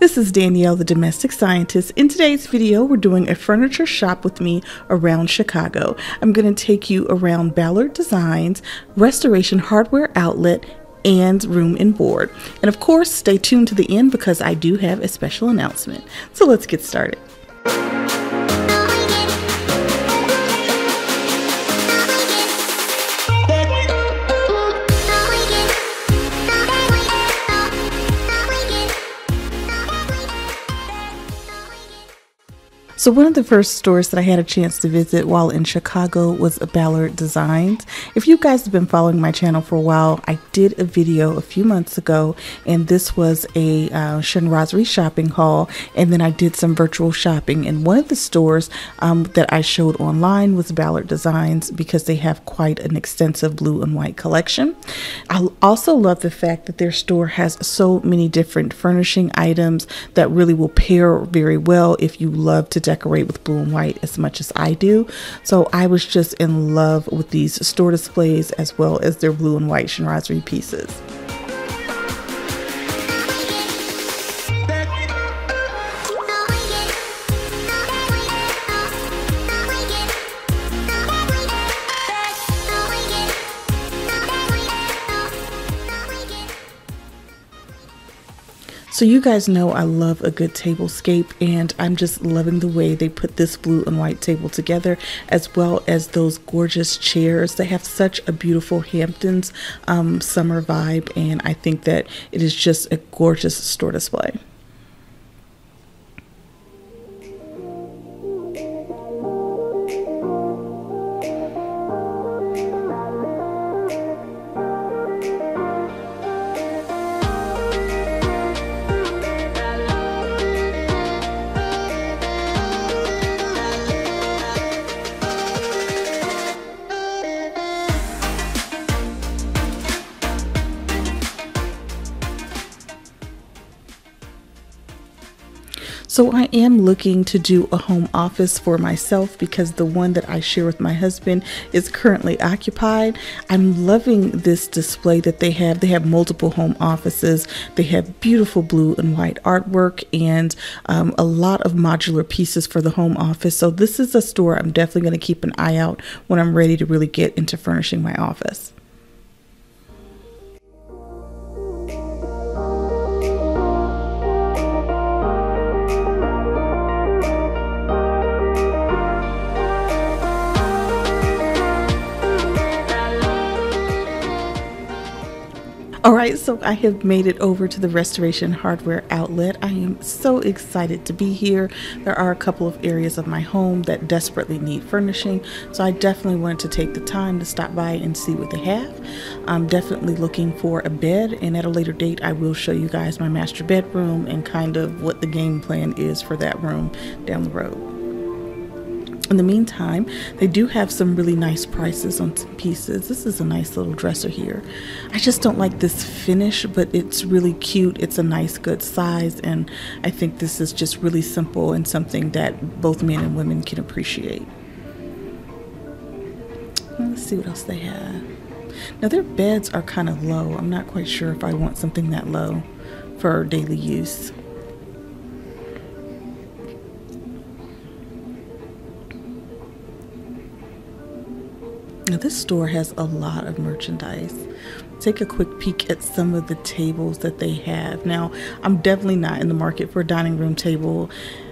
This is Danielle, the Domestic Scientist. In today's video, we're doing a furniture shop with me around Chicago. I'm going to take you around Ballard Designs, Restoration Hardware Outlet, and Room and Board. And of course, stay tuned to the end because I do have a special announcement. So let's get started. So one of the first stores that I had a chance to visit while in Chicago was Ballard Designs. If you guys have been following my channel for a while, I did a video a few months ago, and this was a Shinrazri shopping haul, and then I did some virtual shopping. And one of the stores that I showed online was Ballard Designs because they have quite an extensive blue and white collection. I also love the fact that their store has so many different furnishing items that really will pair very well if you love to decorate with blue and white as much as I do. So I was just in love with these store displays as well as their blue and white Shinrazri pieces. So you guys know I love a good tablescape, and I'm just loving the way they put this blue and white table together, as well as those gorgeous chairs. They have such a beautiful Hamptons summer vibe, and I think that it is just a gorgeous store display. So I am looking to do a home office for myself because the one that I share with my husband is currently occupied. I'm loving this display that they have. They have multiple home offices. They have beautiful blue and white artwork and a lot of modular pieces for the home office. So this is a store I'm definitely going to keep an eye out when I'm ready to really get into furnishing my office. All right, so I have made it over to the Restoration Hardware Outlet. I am so excited to be here. There are a couple of areas of my home that desperately need furnishing, so I definitely wanted to take the time to stop by and see what they have. I'm definitely looking for a bed, and at a later date I will show you guys my master bedroom and kind of what the game plan is for that room down the road. In the meantime, they do have some really nice prices on some pieces. This is a nice little dresser here. I just don't like this finish, but it's really cute. It's a nice, good size, and I think this is just really simple and something that both men and women can appreciate. Let's see what else they have. Now, their beds are kind of low. I'm not quite sure if I want something that low for daily use. Now, this store has a lot of merchandise. Take a quick peek at some of the tables that they have. Now, I'm definitely not in the market for a dining room table.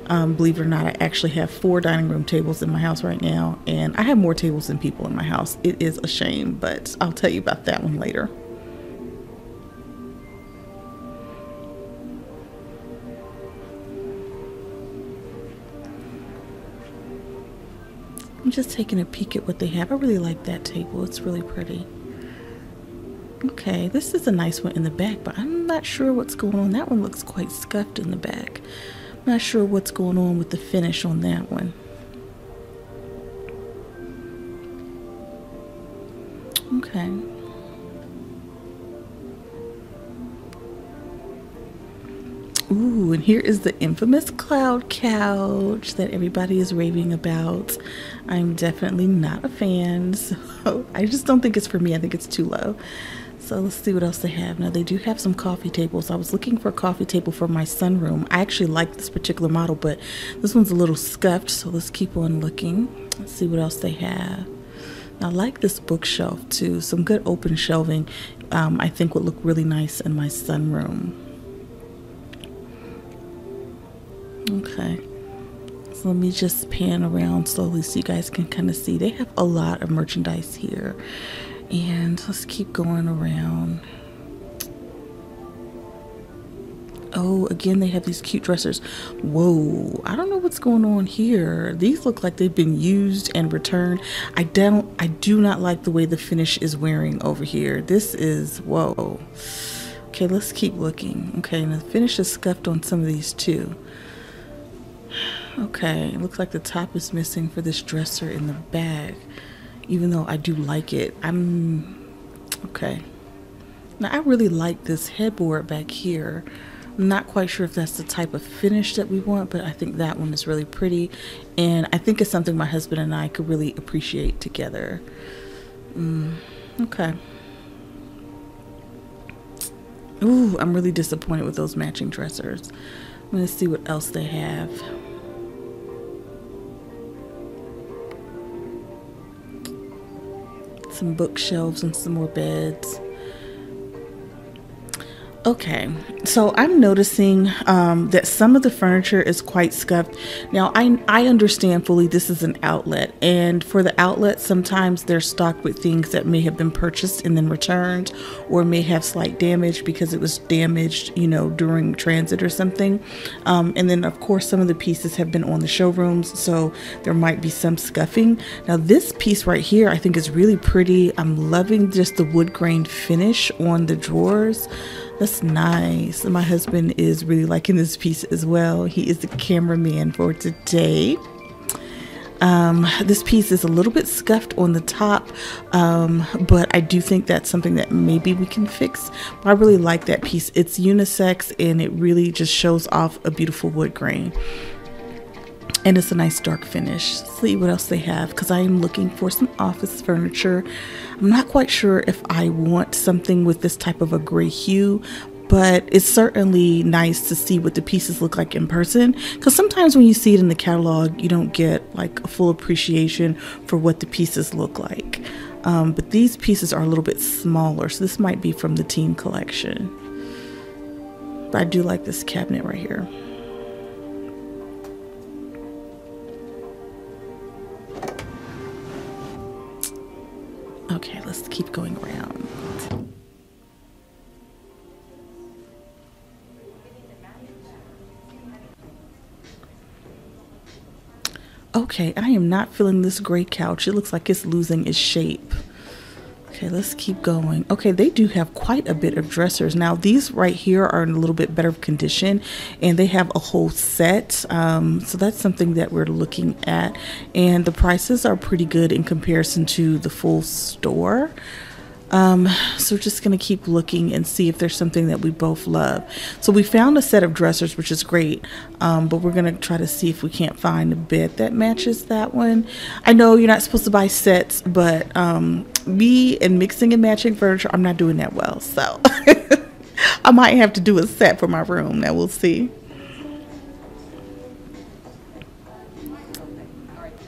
Believe it or not, I actually have 4 dining room tables in my house right now, and I have more tables than people in my house. It is a shame, but I'll tell you about that one later. I'm just taking a peek at what they have. I really like that table. It's really pretty. Okay, this is a nice one in the back, but I'm not sure what's going on. That one looks quite scuffed in the back. I'm not sure what's going on with the finish on that one. Okay. Ooh, and here is the infamous cloud couch that everybody is raving about. I'm definitely not a fan, so I just don't think it's for me. I think it's too low. So let's see what else they have. Now they do have some coffee tables. I was looking for a coffee table for my sunroom. I actually like this particular model, but this one's a little scuffed, so let's keep on looking. Let's see what else they have. I like this bookshelf too. Some good open shelving I think would look really nice in my sunroom. Okay, so let me just pan around slowly so you guys can kind of see. They have a lot of merchandise here. And let's keep going around. Oh, again, they have these cute dressers. Whoa, I don't know what's going on here. These look like they've been used and returned. I do not like the way the finish is wearing over here. This is, whoa. Okay, let's keep looking. Okay, and the finish is scuffed on some of these too. Okay, it looks like the top is missing for this dresser in the back. Even though I do like it. Okay. Now I really like this headboard back here. I'm not quite sure if that's the type of finish that we want, but I think that one is really pretty. And I think it's something my husband and I could really appreciate together. Okay. Ooh, I'm really disappointed with those matching dressers. I'm gonna see what else they have. Some bookshelves and some more beds. Okay, so I'm noticing that some of the furniture is quite scuffed. Now, I understand fully this is an outlet, and for the outlet, sometimes they're stocked with things that may have been purchased and then returned, or may have slight damage because it was damaged, you know, during transit or something. And then, of course, some of the pieces have been on the showrooms, so there might be some scuffing. Now, this piece right here, I think is really pretty. I'm loving just the wood grain finish on the drawers. That's nice. My husband is really liking this piece as well. He is the cameraman for today. This piece is a little bit scuffed on the top, but I do think that's something that maybe we can fix. But I really like that piece. It's unisex and it really just shows off a beautiful wood grain. And it's a nice dark finish. Let's see what else they have, because I am looking for some office furniture. I'm not quite sure if I want something with this type of a gray hue, but it's certainly nice to see what the pieces look like in person, because sometimes when you see it in the catalog, you don't get like a full appreciation for what the pieces look like. But these pieces are a little bit smaller, so this might be from the teen collection. But I do like this cabinet right here. Okay, let's keep going around. Okay, I am not feeling this gray couch. It looks like it's losing its shape. Okay, let's keep going. Okay, they do have quite a bit of dressers. Now, these right here are in a little bit better condition, and they have a whole set. So that's something that we're looking at. And the prices are pretty good in comparison to the full store. So we're just going to keep looking and see if there's something that we both love. So we found a set of dressers, which is great, but we're going to try to see if we can't find a bed that matches that one. I know you're not supposed to buy sets, but me and mixing and matching furniture, I'm not doing that well. So I might have to do a set for my room. Now we'll see.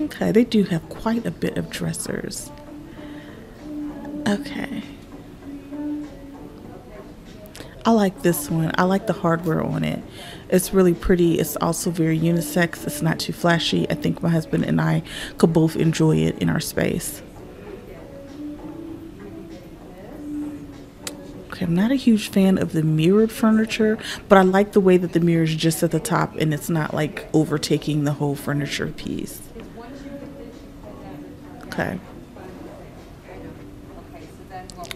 Okay, they do have quite a bit of dressers. Okay. I like this one. I like the hardware on it. It's really pretty. It's also very unisex. It's not too flashy. I think my husband and I could both enjoy it in our space. Okay, I'm not a huge fan of the mirrored furniture, but I like the way that the mirror is just at the top and it's not like overtaking the whole furniture piece. Okay.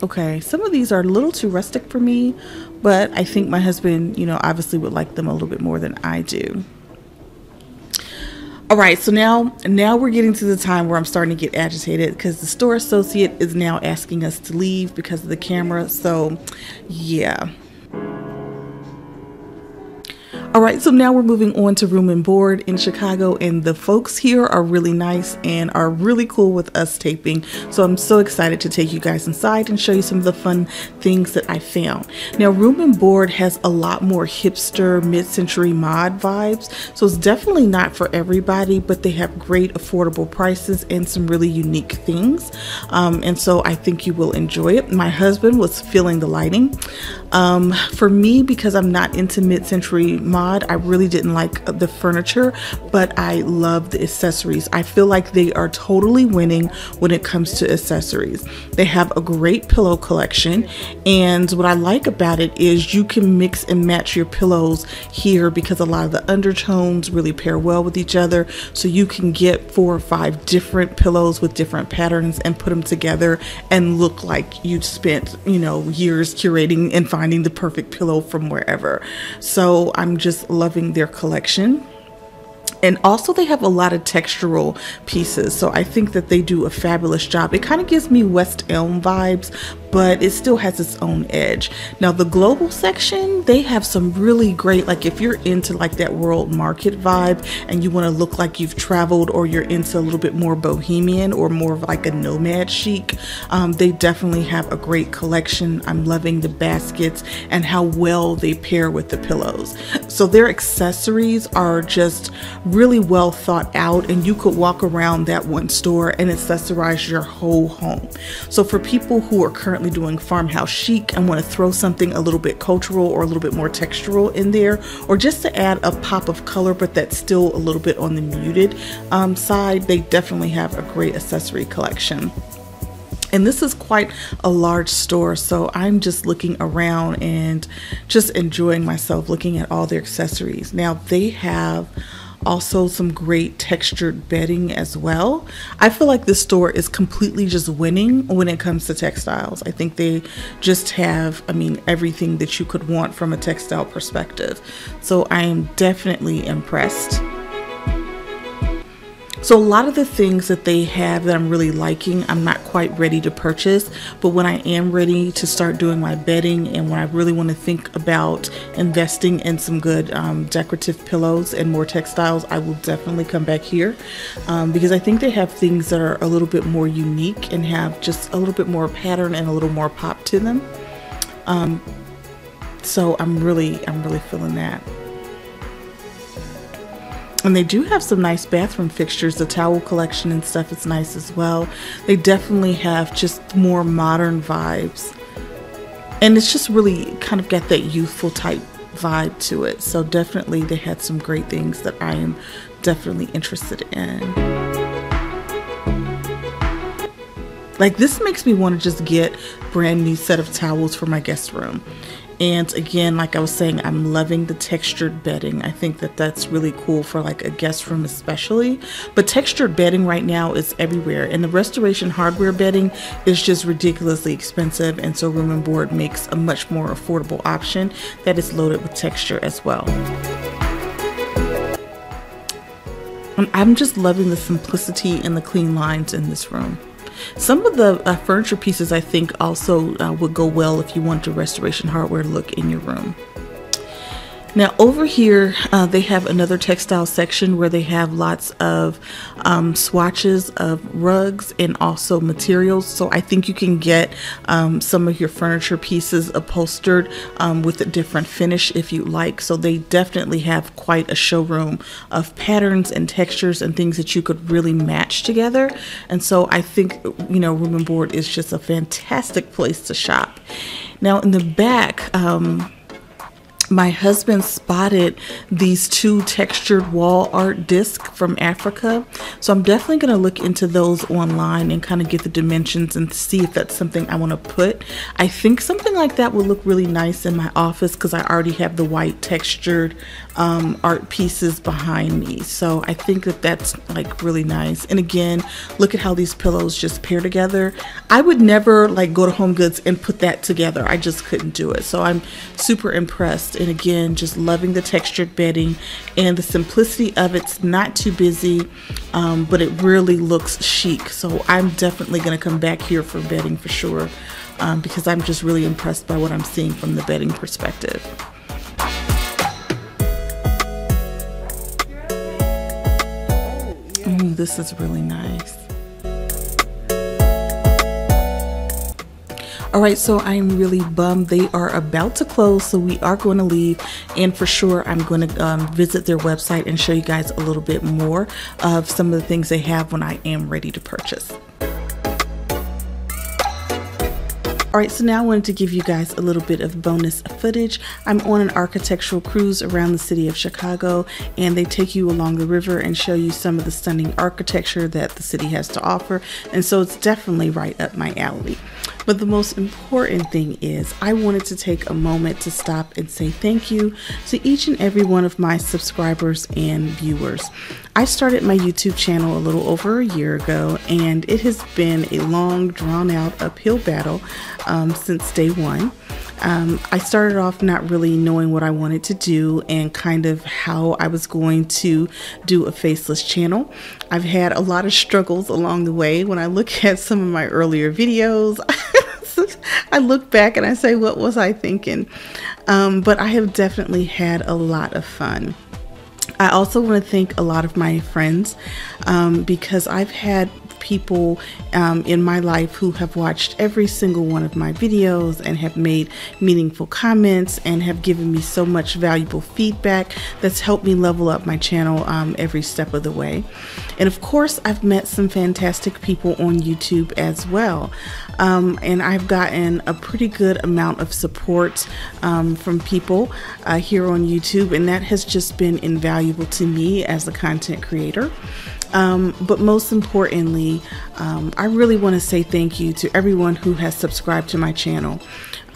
Okay, some of these are a little too rustic for me, but I think my husband, you know, obviously would like them a little bit more than I do. All right, so now we're getting to the time where I'm starting to get agitated because the store associate is now asking us to leave because of the camera. So, yeah. All right, so now we're moving on to Room and Board in Chicago, and the folks here are really nice and are really cool with us taping. So I'm so excited to take you guys inside and show you some of the fun things that I found. Now, Room and Board has a lot more hipster mid-century mod vibes, so it's definitely not for everybody, but they have great affordable prices and some really unique things. And so I think you will enjoy it. My husband was feeling the lighting. For me, because I'm not into mid-century mod, I really didn't like the furniture, but I love the accessories. I feel like they are totally winning when it comes to accessories. They have a great pillow collection, and what I like about it is you can mix and match your pillows here because a lot of the undertones really pair well with each other. So you can get 4 or 5 different pillows with different patterns and put them together and look like you spent, you know, years curating and finding the perfect pillow from wherever. So I'm just loving their collection. And also they have a lot of textural pieces, so I think that they do a fabulous job. It kind of gives me West Elm vibes, but it still has its own edge. Now the global section, they have some really great, like if you're into like that world market vibe and you want to look like you've traveled, or you're into a little bit more bohemian or more of like a nomad chic, they definitely have a great collection. I'm loving the baskets and how well they pair with the pillows. So their accessories are just really well thought out, and you could walk around that one store and accessorize your whole home. So for people who are currently doing farmhouse chic and want to throw something a little bit cultural or a little bit more textural in there, or just to add a pop of color but that's still a little bit on the muted side, they definitely have a great accessory collection. And this is quite a large store, so I'm just looking around and just enjoying myself looking at all their accessories. Now they have also some great textured bedding as well. I feel like this store is completely just winning when it comes to textiles. I think they just have, I mean, everything that you could want from a textile perspective. So I am definitely impressed. So a lot of the things that they have that I'm really liking, I'm not quite ready to purchase, but when I am ready to start doing my bedding and when I really want to think about investing in some good decorative pillows and more textiles, I will definitely come back here because I think they have things that are a little bit more unique and have just a little bit more pattern and a little more pop to them. So I'm really feeling that. And they do have some nice bathroom fixtures. The towel collection and stuff is nice as well. They definitely have just more modern vibes. And it's just really kind of got that youthful type vibe to it. So definitely they had some great things that I am definitely interested in. Like this makes me want to just get a brand new set of towels for my guest room. And again, like I was saying, I'm loving the textured bedding. I think that that's really cool for like a guest room especially. But textured bedding right now is everywhere. And the Restoration Hardware bedding is just ridiculously expensive. And so Room and Board makes a much more affordable option that is loaded with texture as well. And I'm just loving the simplicity and the clean lines in this room. Some of the furniture pieces I think also would go well if you want a Restoration Hardware look in your room. Now over here they have another textile section where they have lots of swatches of rugs and also materials. So I think you can get some of your furniture pieces upholstered with a different finish if you like. So they definitely have quite a showroom of patterns and textures and things that you could really match together. And so I think, you know, Room and Board is just a fantastic place to shop. Now in the back, my husband spotted these 2 textured wall art discs from Africa. So I'm definitely going to look into those online and kind of get the dimensions and see if that's something I want to put. I think something like that would look really nice in my office because I already have the white textured art pieces behind me. So I think that that's like really nice. And again, look at how these pillows just pair together. I would never like go to Home Goods and put that together. I just couldn't do it. So I'm super impressed. And again, just loving the textured bedding and the simplicity of it's not too busy, but it really looks chic. So I'm definitely going to come back here for bedding for sure, because I'm just really impressed by what I'm seeing from the bedding perspective. Ooh, this is really nice. All right, so I'm really bummed they are about to close, so we are going to leave, and for sure I'm going to visit their website and show you guys a little bit more of some of the things they have when I am ready to purchase. All right, so now I wanted to give you guys a little bit of bonus footage. I'm on an architectural cruise around the city of Chicago, and they take you along the river and show you some of the stunning architecture that the city has to offer. And so it's definitely right up my alley. But the most important thing is I wanted to take a moment to stop and say thank you to each and every one of my subscribers and viewers. I started my YouTube channel a little over a year ago, and it has been a long, drawn-out uphill battle since day one. I started off not really knowing what I wanted to do and kind of how I was going to do a faceless channel. I've had a lot of struggles along the way. When I look at some of my earlier videos, I look back and I say, what was I thinking? But I have definitely had a lot of fun. I also want to thank a lot of my friends because I've had people in my life who have watched every single one of my videos and have made meaningful comments and have given me so much valuable feedback that's helped me level up my channel every step of the way. And of course, I've met some fantastic people on YouTube as well. And I've gotten a pretty good amount of support from people here on YouTube, and that has just been invaluable to me as a content creator. But most importantly, I really want to say thank you to everyone who has subscribed to my channel.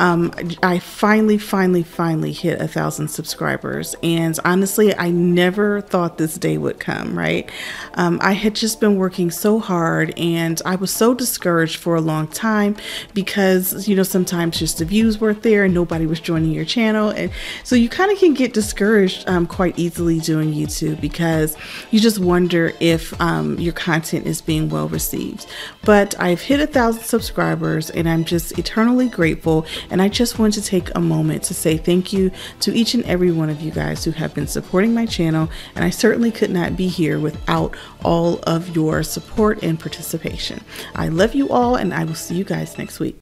I finally hit 1,000 subscribers, and honestly, I never thought this day would come, right? I had just been working so hard, and I was so discouraged for a long time because, you know, sometimes just the views weren't there and nobody was joining your channel. And so you kind of can get discouraged quite easily doing YouTube because you just wonder if your content is being well received. But I've hit 1,000 subscribers, and I'm just eternally grateful. And I just want to take a moment to say thank you to each and every one of you guys who have been supporting my channel. And I certainly could not be here without all of your support and participation. I love you all, and I will see you guys next week.